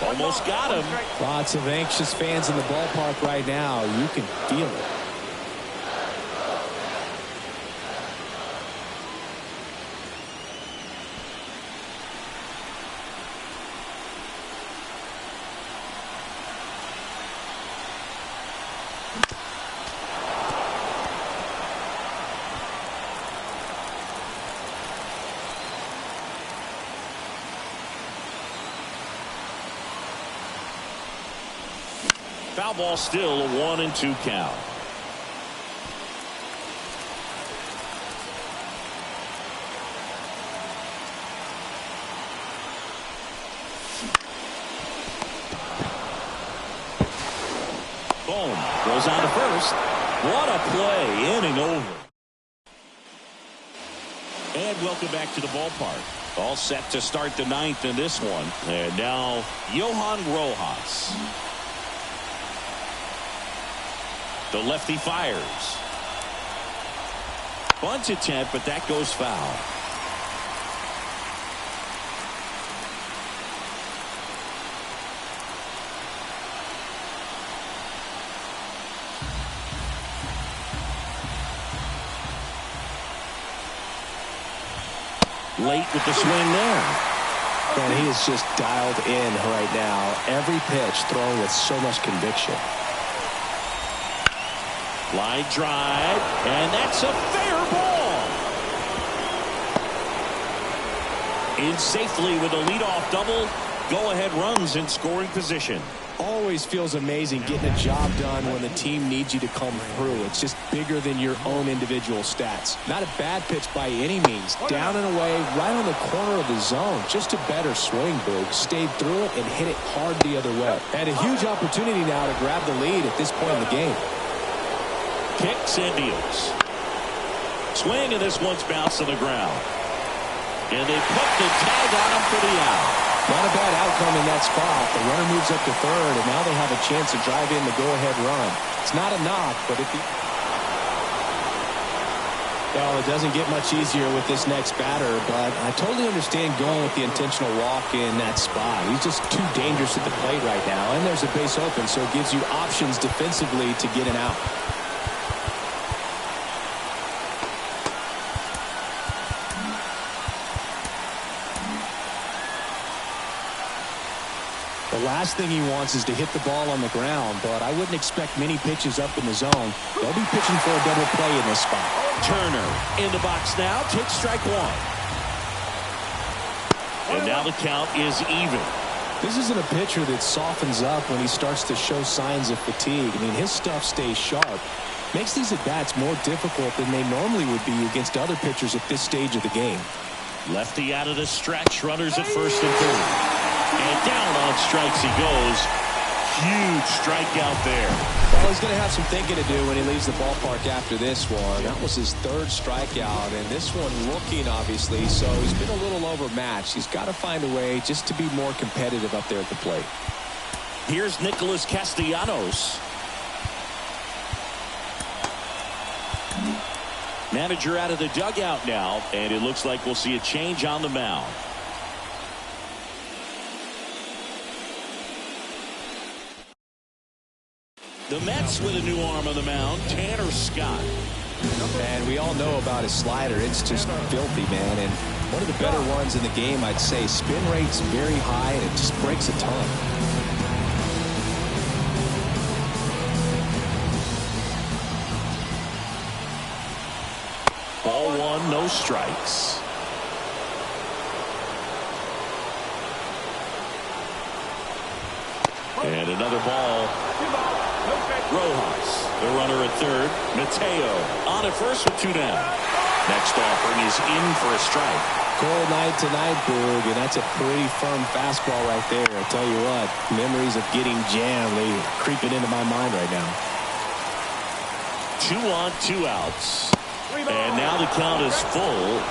Almost got him. Lots of anxious fans in the ballpark right now. You can feel it. Foul ball, still a 1-2 count. Boom. Goes on to first. What a play. Inning over. And welcome back to the ballpark. All set to start the 9th in this one. And now, Johan Rojas. The lefty fires. Bunt attempt, but that goes foul. Late with the swing there. And he is just dialed in right now. Every pitch thrown with so much conviction. Line drive, and that's a fair ball. In safely with a leadoff double. Go-ahead runs in scoring position. Always feels amazing getting a job done when the team needs you to come through. It's just bigger than your own individual stats. Not a bad pitch by any means. Down and away, right on the corner of the zone. Just a better swing, Boog. Stayed through it and hit it hard the other way. Had a huge opportunity now to grab the lead at this point in the game. Kicks and deals. Swing, and this one's bounced on the ground. And they put the tag on him for the out. Not a bad outcome in that spot. The runner moves up to third, and now they have a chance to drive in the go-ahead run. It's not a knock, but well, it doesn't get much easier with this next batter, but I totally understand going with the intentional walk in that spot. He's just too dangerous at the plate right now, and there's a base open, so it gives you options defensively to get an out. The last thing he wants is to hit the ball on the ground, but I wouldn't expect many pitches up in the zone. They'll be pitching for a double play in this spot. Turner in the box now, takes strike one. And now the count is even. This isn't a pitcher that softens up when he starts to show signs of fatigue. I mean, his stuff stays sharp. Makes these at-bats more difficult than they normally would be against other pitchers at this stage of the game. Lefty out of the stretch, runners at first and third. And down on strikes he goes. huge strikeout there. Well, he's going to have some thinking to do when he leaves the ballpark after this one. That was his third strikeout, and this one looking, obviously, so he's been a little overmatched. He's got to find a way just to be more competitive up there at the plate. Here's Nicholas Castellanos. Manager out of the dugout now, and it looks like we'll see a change on the mound. The Mets with a new arm on the mound, Tanner Scott. And we all know about his slider. It's just filthy, man. And one of the better ones in the game, I'd say. Spin rate's very high, and it just breaks a ton. Ball one, no strikes. And another ball. Rojas, the runner at third. Mateo on at first with two down. Next offering is in for a strike. Cold night tonight, Boog, and that's a pretty firm fastball right there. I tell you what, memories of getting jammed, they creeping into my mind right now. 2 on, 2 outs. And now the count is full.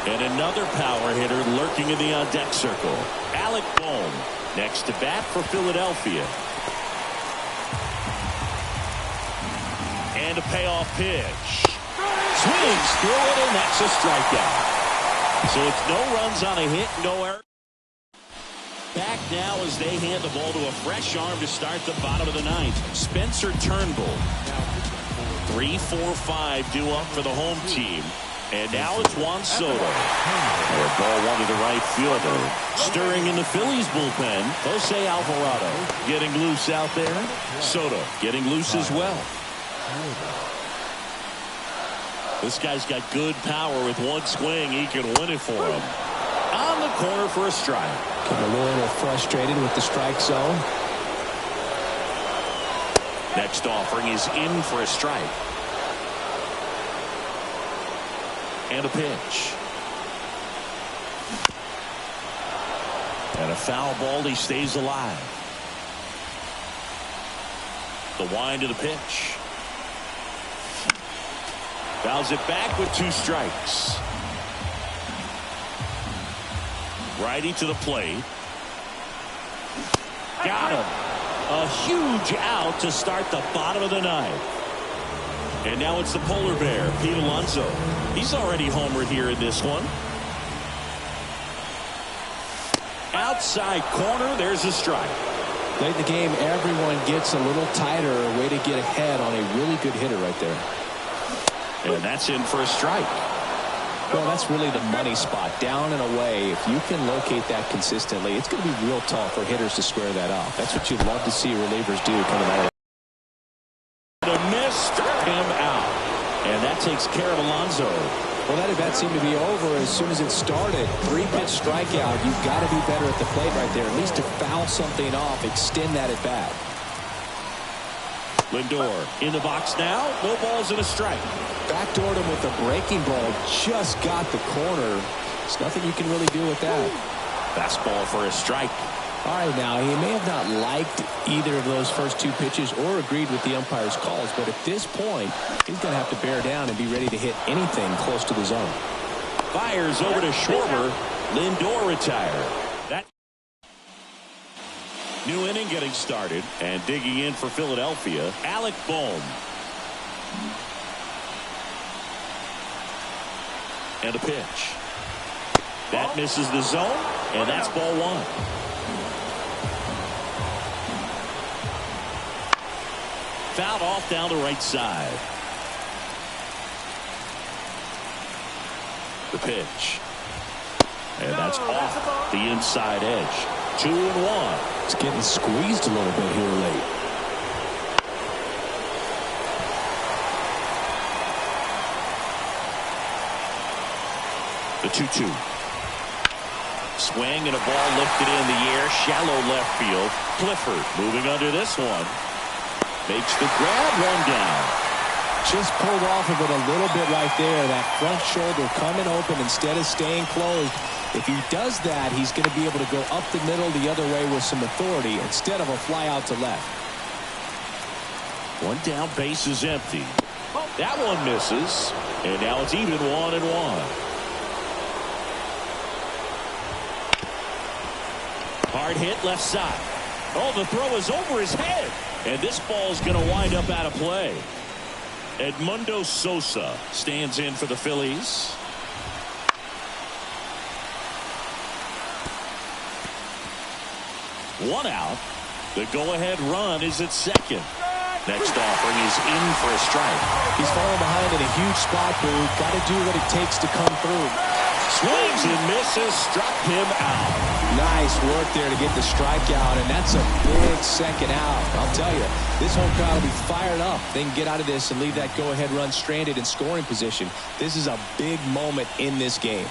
And another power hitter lurking in the on-deck circle. Alec Bohm next to bat for Philadelphia. And a payoff pitch. Swings through it, and that's a strikeout. So it's no runs on a hit, no error. Back now as they hand the ball to a fresh arm to start the bottom of the ninth. Spencer Turnbull. 3-4-5 due up for the home team. And now it's Juan Soto. A ball one to the right fielder. Stirring in the Phillies bullpen, Jose Alvarado getting loose out there. Soto getting loose as well. This guy's got good power. With one swing, he can win it for him. On the corner for a strike. Getting a little frustrated with the strike zone. Next offering is in for a strike. And a pitch. And a foul ball. He stays alive. The wind of the pitch. Fouls it back with 2 strikes. Righty to the plate. Got him. A huge out to start the bottom of the ninth. And now it's the polar bear, Pete Alonso. He's already homered here in this one. Outside corner, there's a strike. Late in the game, everyone gets a little tighter. A way to get ahead on a really good hitter right there. And that's in for a strike. Well, that's really the money spot. Down and away. If you can locate that consistently, it's going to be real tough for hitters to square that up. That's what you'd love to see relievers do coming out of The miss struck him out. And that takes care of Alonso. Well, that at-bat seemed to be over as soon as it started. 3-pitch strikeout. You've got to be better at the plate right there. At least to foul something off, extend that at-bat. Lindor in the box now. No balls and a strike. Backdoored him with a breaking ball. Just got the corner. There's nothing you can really do with that. Fastball for a strike. All right, now, he may have not liked either of those first 2 pitches or agreed with the umpire's calls, but at this point, he's going to have to bear down and be ready to hit anything close to the zone. Fires over to Schwarber. Lindor retired. That new inning getting started, and digging in for Philadelphia, Alec Bohm. And a pitch. That misses the zone, and that's ball 1. Fouled off down the right side. The pitch. And that's off the inside edge. 2-1. It's getting squeezed a little bit here late. The 2-2. Swing and a ball lifted in the air. Shallow left field. Clifford moving under this one. Makes the grab, 1 down. Just pulled off of it a little bit right there. That front shoulder coming open instead of staying closed. If he does that, he's going to be able to go up the middle the other way with some authority instead of a fly out to left. One down, base is empty. That one misses, and now it's even 1-1. Hard hit left side. Oh, the throw is over his head, and this ball's going to wind up out of play. Edmundo Sosa stands in for the Phillies. One out. The go-ahead run is at second. Next offering is in for a strike. He's falling behind in a huge spot, Boo. Got to do what it takes to come through. Swings and misses, struck him out. Nice work there to get the strikeout, and that's a big second out. I'll tell you, this whole crowd will be fired up. They can get out of this and leave that go-ahead run stranded in scoring position. This is a big moment in this game.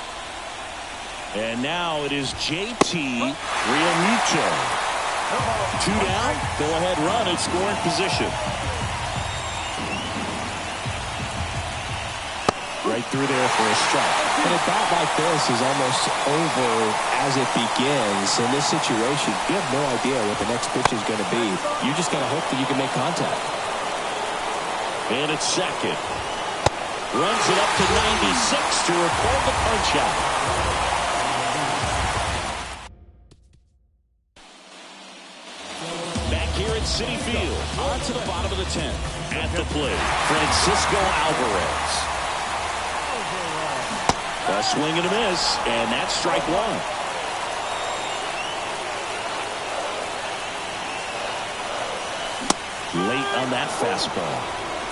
And now it is JT Realmuto. 2 down, go-ahead run in scoring position. Right through there for a strike. And a bat like this is almost over as it begins. In this situation, you have no idea what the next pitch is going to be. You just got to hope that you can make contact. And it's second. Runs it up to 96 to record the punch out. Back here at Citi Field, on to the bottom of the 10th. At the plate, Francisco Alvarez. A swing and a miss, and that's strike one. Late on that fastball.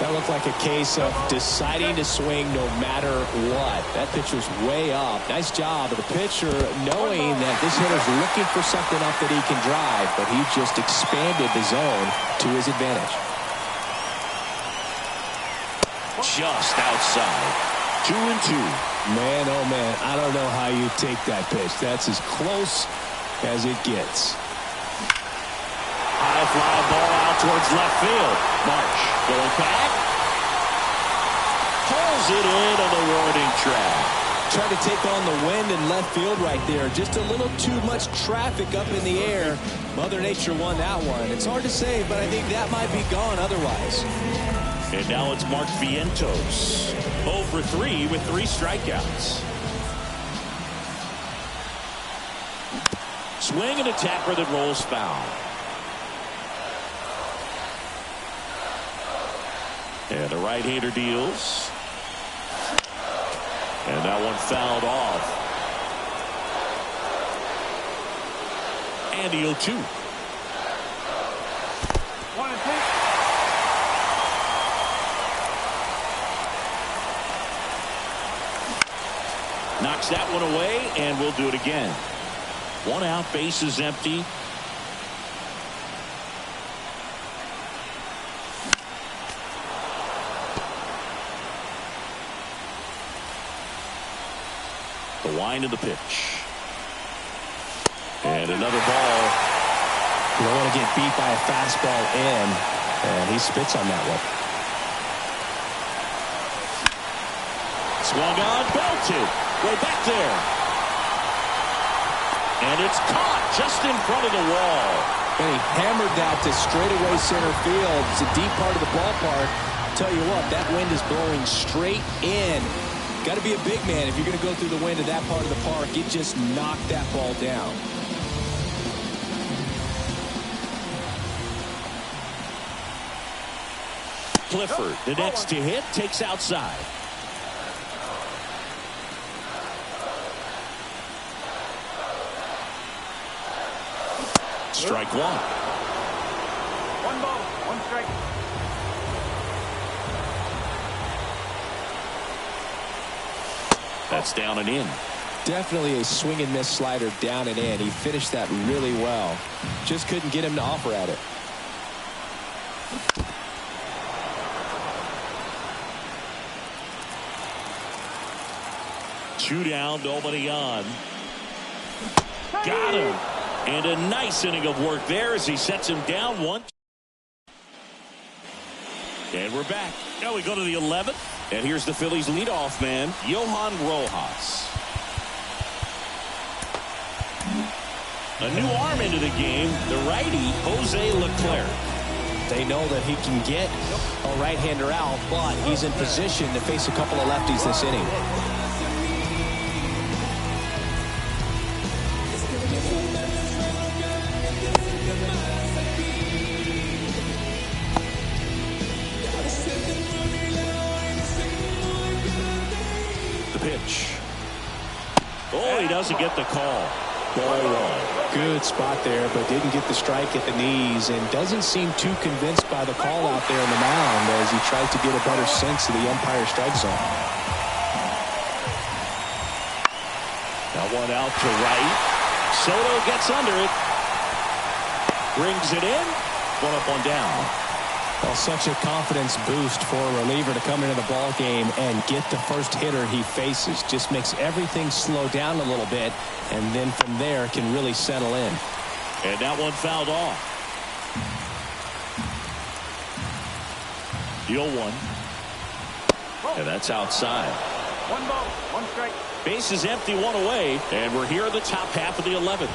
That looked like a case of deciding to swing no matter what. That pitch was way up. Nice job of the pitcher knowing that this hitter's looking for something up that he can drive, but he just expanded the zone to his advantage. Just outside. 2-2. Man, oh man, I don't know how you take that pitch. That's as close as it gets. High fly ball out towards left field. March going back. Pulls it in on the warning track. Trying to take on the wind in left field right there. Just a little too much traffic up in the air. Mother Nature won that one. It's hard to say, but I think that might be gone otherwise. And now it's Mark Vientos. 0 for 3 with 3 strikeouts. Swing and a tapper that rolls foul. And the right-hander deals. And that one fouled off. And the 0-2. 1-2. Knocks that one away, and we'll do it again. 1 out, base is empty. The wind of the pitch. And another ball. You don't want to get beat by a fastball in, and he spits on that one. Swung on, belted. Way back there. And it's caught just in front of the wall. And he hammered that to straightaway center field. It's a deep part of the ballpark. Tell you what, that wind is blowing straight in. Got to be a big man if you're going to go through the wind of that part of the park. It just knocked that ball down. Clifford, the next to hit, takes outside. Strike one. 1 ball, 1 strike. That's down and in. Definitely a swing and miss slider down and in. He finished that really well. Just couldn't get him to offer at it. Two down, nobody on. Got him. And a nice inning of work there as he sets him down 1. And we're back. Now we go to the 11th. And here's the Phillies leadoff man, Johan Rojas. A new arm into the game, the righty, Jose Leclerc. They know that he can get a right-hander out, but he's in position to face a couple of lefties this inning. The pitch. Oh, he doesn't get the call. Ball one. Good spot there, but didn't get the strike at the knees and doesn't seem too convinced by the call out there in the mound as he tries to get a better sense of the umpire strike zone. That one out to right. Soto gets under it. Brings it in. One up, one down. Well, such a confidence boost for a reliever to come into the ball game and get the first hitter he faces. Just makes everything slow down a little bit, and then from there can really settle in. And that one fouled off. The 0-1. And that's outside. One ball, one strike. Base is empty, one away, and we're here in the top half of the 11th.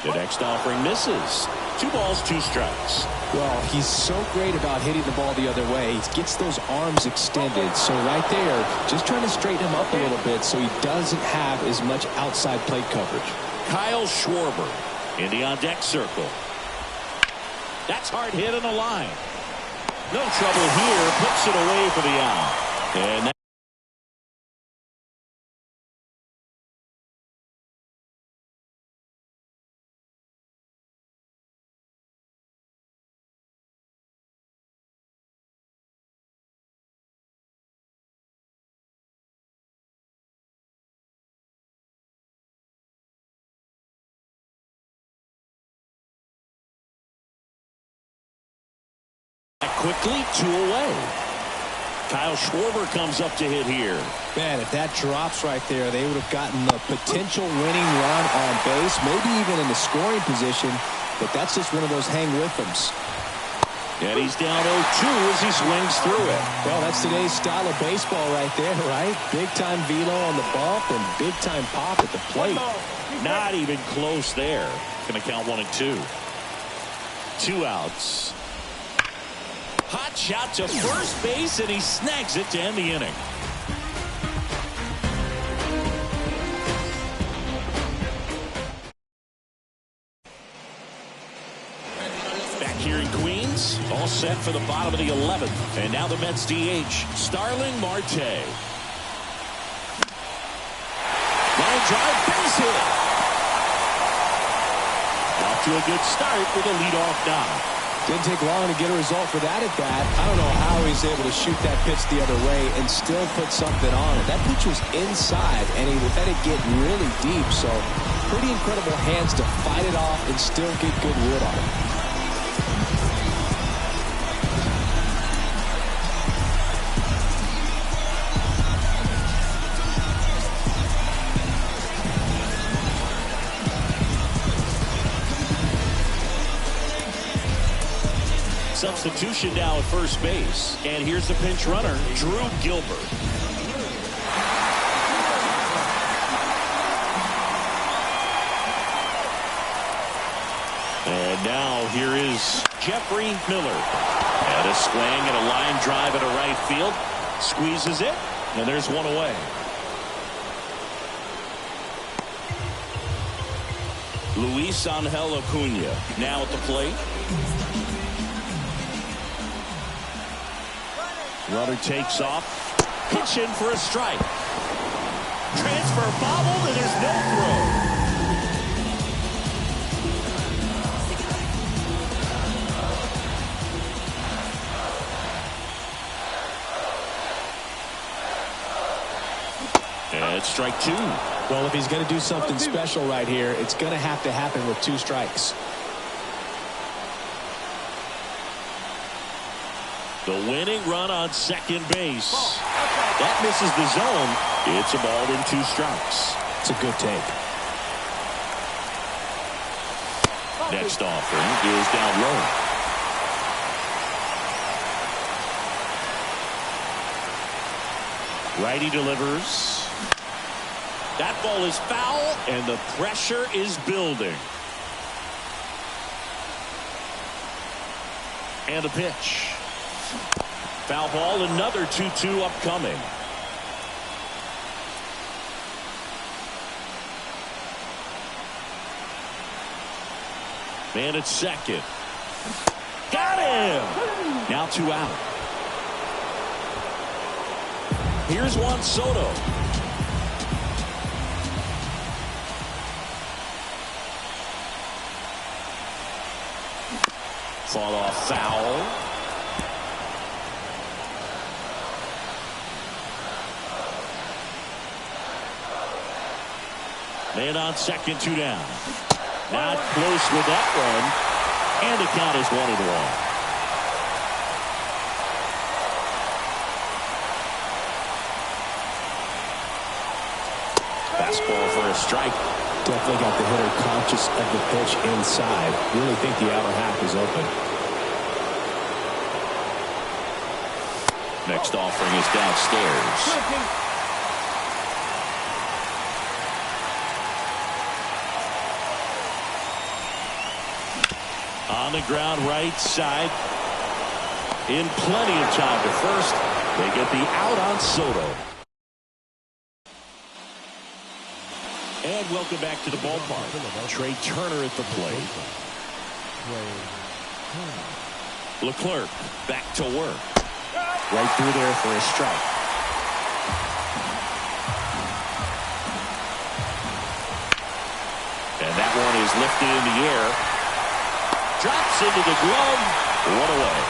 The next offering misses. 2 balls, 2 strikes. Well, he's so great about hitting the ball the other way. He gets those arms extended. So right there, just trying to straighten him up a little bit so he doesn't have as much outside plate coverage. Kyle Schwarber in the on-deck circle. That's hard hit on the line. No trouble here. Puts it away for the out. And quickly, 2 away. Kyle Schwarber comes up to hit here. Man, if that drops right there, they would have gotten a potential winning run on base, maybe even in the scoring position, but that's just one of those hang with thems. And he's down 0-2 as he swings through it. Well, that's today's style of baseball right there, right? Big-time velo on the bump and big-time pop at the plate. Not even close there. Going to count 1 and 2. 2 outs. Hot shot to first base, and he snags it to end the inning. Back here in Queens, all set for the bottom of the 11th. And now the Mets DH, Starling Marte. Line drive, base hit. Off to a good start with a leadoff knock. Didn't take long to get a result for that at bat. I don't know how he's able to shoot that pitch the other way and still put something on it. That pitch was inside, and he let it get really deep. So pretty incredible hands to fight it off and still get good wood on it. Substitution now at first base. And here's the pinch runner, Drew Gilbert. And now here is Jeffrey Miller. And a swing and a line drive into right field. Squeezes it. And there's 1 away. Luis Angel Acuna now at the plate. Runner takes off. Pitch in for a strike. Transfer bobbled, and there's no throw. And it's strike 2. Well, if he's going to do something special right here, it's going to have to happen with 2 strikes. The winning run on second base. That misses the zone. It's a ball in 2 strikes. It's a good take. Next offering is down low. Righty delivers. That ball is foul, and the pressure is building. And a pitch. Foul ball, another 2-2 upcoming. Man at second. Got him! Now 2 out. Here's Juan Soto. Fought off foul. Man on second, 2 down. Not close with that one. And the count is 1-1. Fastball for a strike. Definitely got the hitter conscious of the pitch inside. Really think the outer half is open. Next offering is downstairs. On the ground right side. In plenty of time to first. They get the out on Soto. And welcome back to the ballpark. Trey Turner at the plate. Leclerc back to work. Right through there for a strike. And that one is lifted in the air. Drops into the glove. 1 away.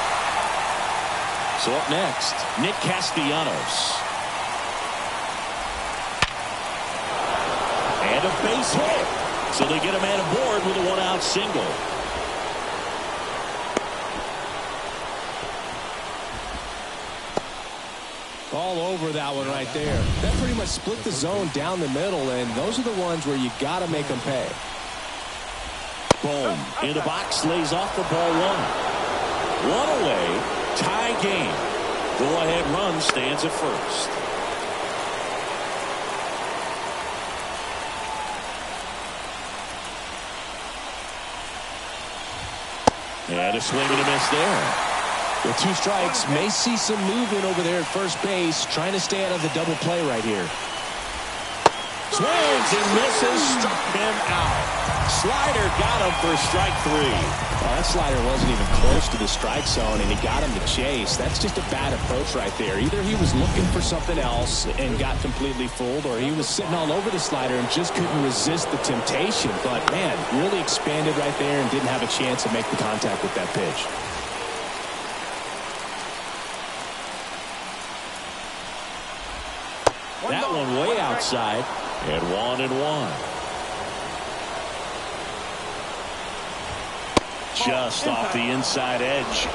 So up next, Nick Castellanos. And a base hit. So they get a man aboard with a 1-out single. All over that one right there. That pretty much split the zone down the middle, and those are the ones where you got to make them pay. Boom. In the box, lays off the ball 1. 1 away. Tie game. Go-ahead run stands at first. And a swing and a miss there. With 2 strikes, may see some movement over there at first base, trying to stay out of the double play right here. Swings and misses, struck him out. Slider got him for strike 3. Well, that slider wasn't even close to the strike zone, and he got him to chase. That's just a bad approach right there. Either he was looking for something else and got completely fooled, or he was sitting all over the slider and just couldn't resist the temptation. But, man, really expanded right there and didn't have a chance to make the contact with that pitch. That one way outside, and 1-1. Just off the inside edge.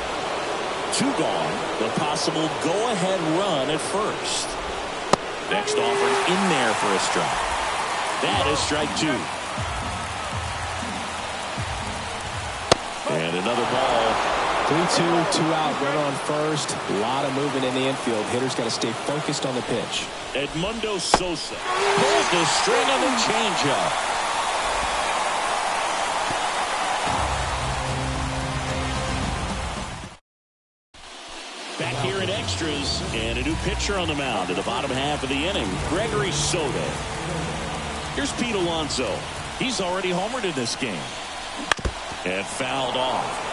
2 gone. The possible go-ahead run at first. Next offering in there for a strike. That is strike 2. And another ball. 3-2, 2 out, runner on first. A lot of movement in the infield. Hitter's got to stay focused on the pitch. Edmundo Sosa pulled the string on the changeup. Back here in extras, and a new pitcher on the mound in the bottom half of the inning, Gregory Soto. Here's Pete Alonso. He's already homered in this game. And fouled off.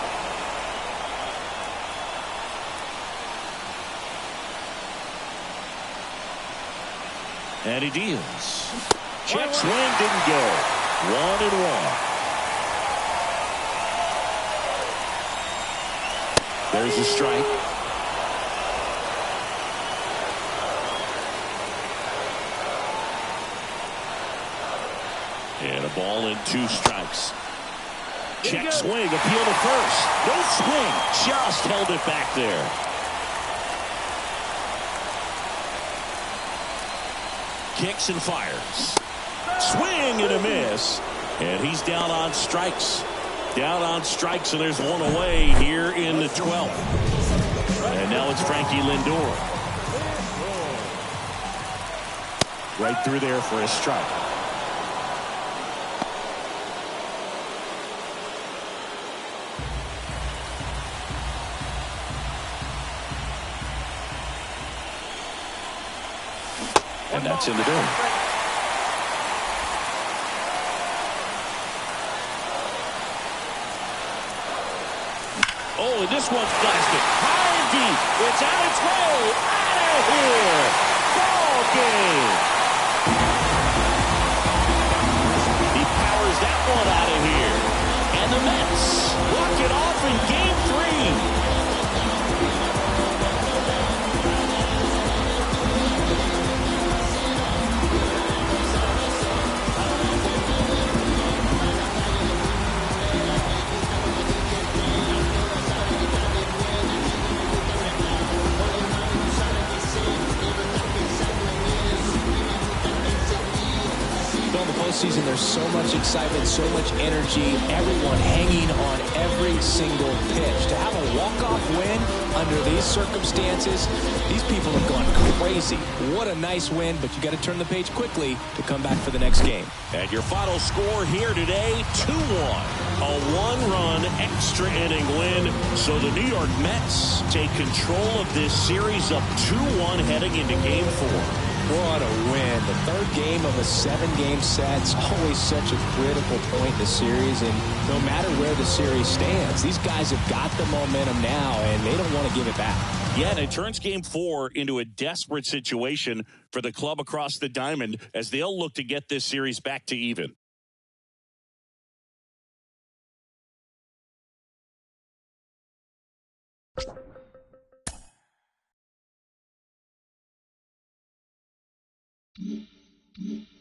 And he deals. Check swing, didn't go. 1-1. There's a strike. And a ball and 2 strikes. Check swing, appeal to first. No swing, just held it back there. kicks and fires. Swing and a miss. And he's down on strikes. Down on strikes, and there's one away here in the 12th. And now it's Frankie Lindor. Right through there for a strike. And that's in the door. Oh, and this one's blasted. High and deep. It's on its way. Out of here. Ball game. He powers that one out of here. And the Mets walk it off in Game 3. Season, there's so much excitement, so much energy, everyone hanging on every single pitch. To have a walk-off win under these circumstances, these people have gone crazy. What a nice win, but you got to turn the page quickly to come back for the next game. And your final score here today, 2-1. A one-run extra inning win. So the New York Mets take control of this series up 2-1 heading into Game 4. What a win. The third game of a 7-game set. It's always such a critical point in the series, and no matter where the series stands, these guys have got the momentum now, and they don't want to give it back. Yeah, and it turns Game 4 into a desperate situation for the club across the diamond as they'll look to get this series back to even. Mm-hmm.